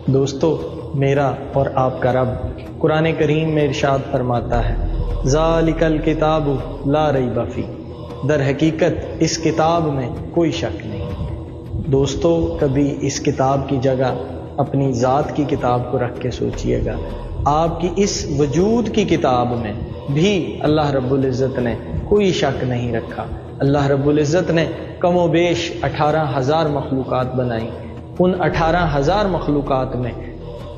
دوستو، میرا اور آپ کا رب قرآن کریم میں ارشاد فرماتا ہے، ذالک الکتاب لا ریب فیہ، در حقیقت اس کتاب میں کوئی شک نہیں۔ دوستو، کبھی اس کتاب کی جگہ اپنی ذات کی کتاب کو رکھ کے سوچئے گا، آپ کی اس وجود کی کتاب میں بھی اللہ رب العزت نے کوئی شک نہیں رکھا۔ اللہ رب العزت نے کم و بیش 18,000 مخلوقات بنائی، ان 18,000 مخلوقات میں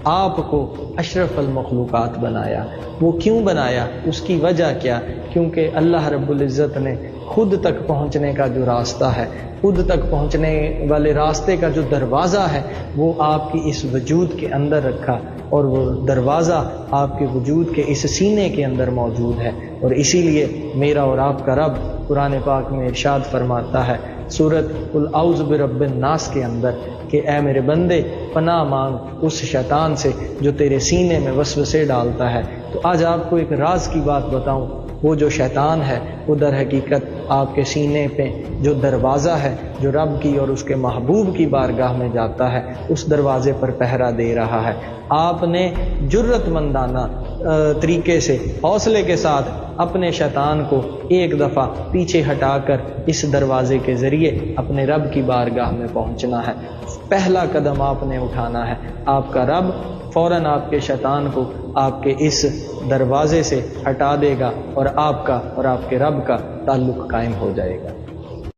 آپ کو اشرف المخلوقات بنایا۔ وہ کیوں بنایا؟ اس کی وجہ کیا؟ کیونکہ اللہ رب العزت نے خود تک پہنچنے کا جو راستہ ہے، خود تک پہنچنے والے راستے کا جو دروازہ ہے، وہ آپ کی اس وجود کے اندر رکھا، اور وہ دروازہ آپ کے وجود کے اس سینے کے اندر موجود ہے۔ اور اسی لیے میرا اور آپ کا رب قرآن پاک میں ارشاد فرماتا ہے سورۃ قل اعوذ برب الناس کے اندر کہ اے میرے بندے، پناہ مانگ اس شیطان سے جو تیرے سینے میں وسوسے ڈالتا ہے۔ تو آج آپ کو ایک راز کی بات بتاؤں، وہ جو شیطان ہے وہ در حقیقت آپ کے سینے پہ جو دروازہ ہے جو رب کی اور اس کے محبوب کی بارگاہ میں جاتا ہے، اس دروازے پر پہرا دے رہا ہے۔ آپ نے جرت مندانہ طریقے سے، حوصلے کے ساتھ اپنے شیطان کو ایک دفعہ پیچھے ہٹا کر اس دروازے کے ذریعے اپنے رب کی بارگاہ میں پہنچنا ہے۔ پہلا قدم آپ نے اٹھانا ہے، آپ کا رب فوراً آپ کے شیطان کو آپ کے اس دروازے سے ہٹا دے گا، اور آپ کا اور آپ کے رب کا تعلق قائم ہو جائے گا۔